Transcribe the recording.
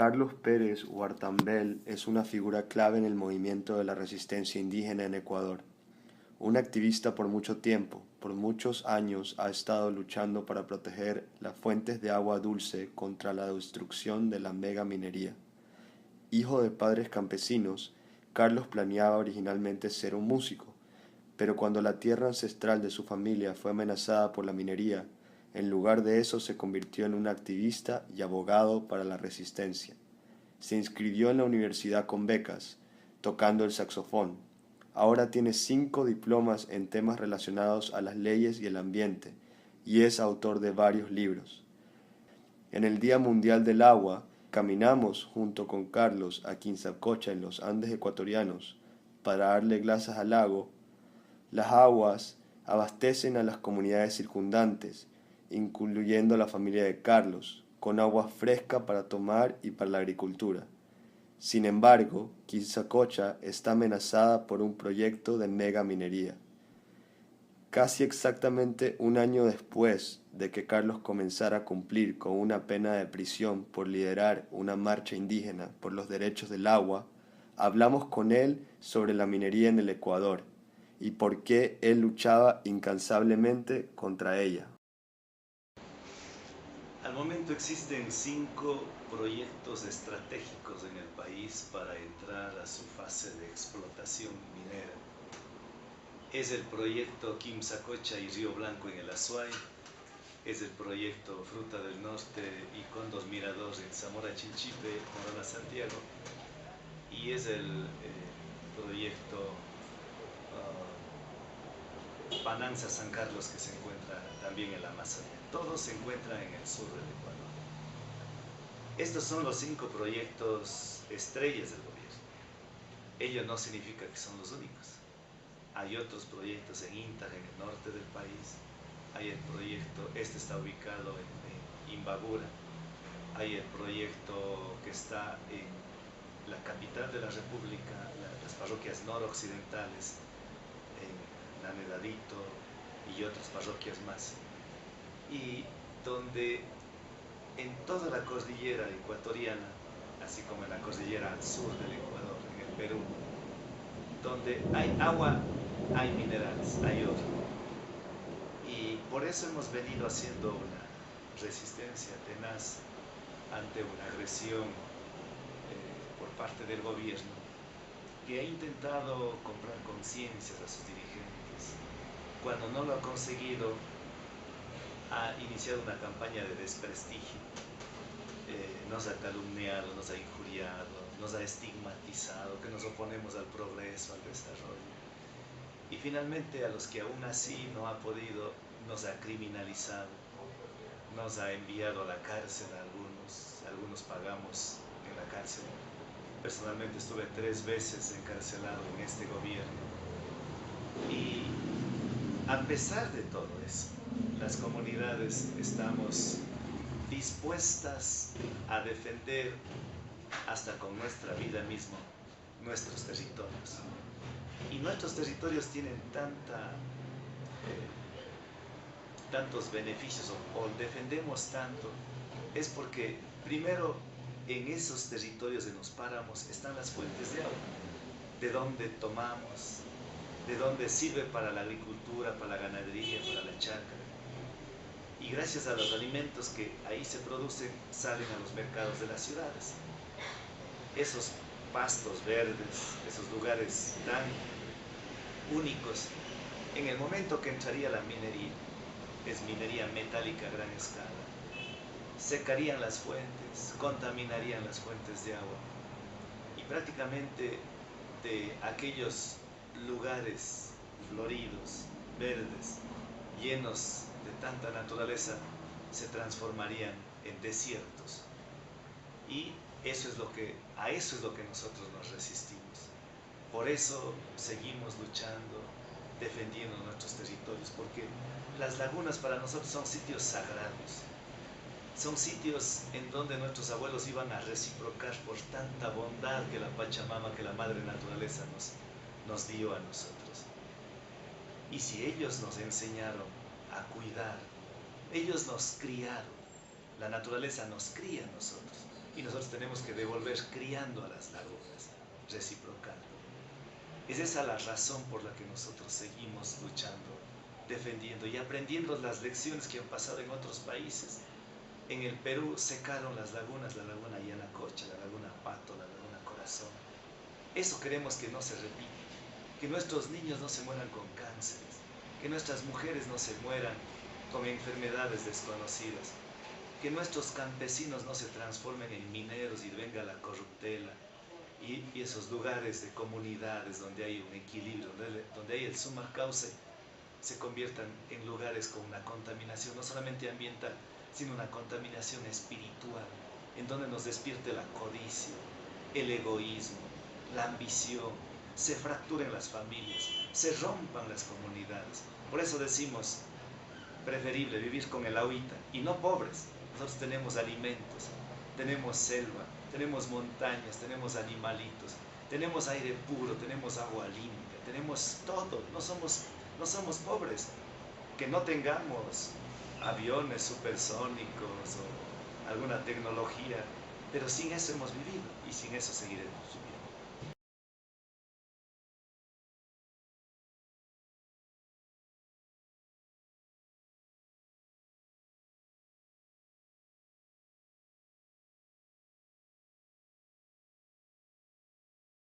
Carlos Pérez Huartambel es una figura clave en el movimiento de la resistencia indígena en Ecuador. Un activista por mucho tiempo, por muchos años, ha estado luchando para proteger las fuentes de agua dulce contra la destrucción de la megaminería. Hijo de padres campesinos, Carlos planeaba originalmente ser un músico, pero cuando la tierra ancestral de su familia fue amenazada por la minería, en lugar de eso se convirtió en un activista y abogado para la resistencia. Se inscribió en la universidad con becas, tocando el saxofón. Ahora tiene 5 diplomas en temas relacionados a las leyes y el ambiente, y es autor de varios libros. En el Día Mundial del Agua, caminamos junto con Carlos a Quinzacocha en los Andes ecuatorianos para darle gracias al lago. Las aguas abastecen a las comunidades circundantes, incluyendo a la familia de Carlos, con agua fresca para tomar y para la agricultura. Sin embargo, Quinzacocha está amenazada por un proyecto de megaminería. Casi exactamente un año después de que Carlos comenzara a cumplir con una pena de prisión por liderar una marcha indígena por los derechos del agua, hablamos con él sobre la minería en el Ecuador y por qué él luchaba incansablemente contra ella. Al momento existen 5 proyectos estratégicos en el país para entrar a su fase de explotación minera. Es el proyecto Quimsacocha y Río Blanco en el Azuay, es el proyecto Fruta del Norte y Condos Mirador en Zamora Chinchipe, Morona Santiago, y es el proyecto Pananza San Carlos, que se encuentra también en la Amazonía. Todos se encuentran en el sur del Ecuador. Estos son los 5 proyectos estrellas del gobierno. Ello no significa que son los únicos. Hay otros proyectos en Intar, en el norte del país. Hay el proyecto, este está ubicado en Imbabura. Hay el proyecto que está en la capital de la República, las parroquias noroccidentales, en Nanedadito y otras parroquias más. Y donde en toda la cordillera ecuatoriana, así como en la cordillera al sur del Ecuador, en el Perú, donde hay agua, hay minerales, hay oro. Y por eso hemos venido haciendo una resistencia tenaz ante una agresión por parte del gobierno, que ha intentado comprar conciencias a sus dirigentes. Cuando no lo ha conseguido, ha iniciado una campaña de desprestigio. Nos ha calumniado, nos ha injuriado, nos ha estigmatizado, que nos oponemos al progreso, al desarrollo. Y finalmente, a los que aún así no ha podido, nos ha criminalizado, nos ha enviado a la cárcel a algunos pagamos en la cárcel. Personalmente estuve 3 veces encarcelado en este gobierno. Y a pesar de todo eso, las comunidades estamos dispuestas a defender hasta con nuestra vida misma nuestros territorios. Y nuestros territorios tienen tantos beneficios o defendemos tanto, es porque primero en esos territorios de los páramos están las fuentes de agua, de donde tomamos, de donde sirve para la agricultura, para la ganadería, para la chacra. Y gracias a los alimentos que ahí se producen, salen a los mercados de las ciudades. Esos pastos verdes, esos lugares tan únicos, en el momento que entraría la minería, es minería metálica a gran escala, secarían las fuentes, contaminarían las fuentes de agua y prácticamente de aquellos lugares floridos, verdes, llenos de tanta naturaleza, se transformarían en desiertos. Y a eso es lo que nosotros nos resistimos. Por eso seguimos luchando, defendiendo nuestros territorios, porque las lagunas para nosotros son sitios sagrados. Son sitios en donde nuestros abuelos iban a reciprocar por tanta bondad que la Pachamama, que la Madre Naturaleza nos dio a nosotros. Y si ellos nos enseñaron a cuidar, ellos nos criaron, la naturaleza nos cría a nosotros. y nosotros tenemos que devolver criando a las lagunas, reciprocando. Es esa la razón por la que nosotros seguimos luchando, defendiendo y aprendiendo las lecciones que han pasado en otros países. En el Perú secaron las lagunas, la laguna Yanacocha, la laguna Pato, la laguna Corazón. Eso queremos que no se repita, que nuestros niños no se mueran con cánceres, que nuestras mujeres no se mueran con enfermedades desconocidas, que nuestros campesinos no se transformen en mineros y venga la corruptela, y esos lugares de comunidades donde hay un equilibrio, donde hay el suma cauce, se conviertan en lugares con una contaminación no solamente ambiental, sino una contaminación espiritual, en donde nos despierte la codicia, el egoísmo, la ambición, se fracturen las familias, se rompan las comunidades. Por eso decimos, preferible vivir con el agüita y no pobres. Nosotros tenemos alimentos, tenemos selva, tenemos montañas, tenemos animalitos, tenemos aire puro, tenemos agua limpia, tenemos todo, no somos pobres. Que no tengamos aviones supersónicos o alguna tecnología, pero sin eso hemos vivido y sin eso seguiremos viviendo.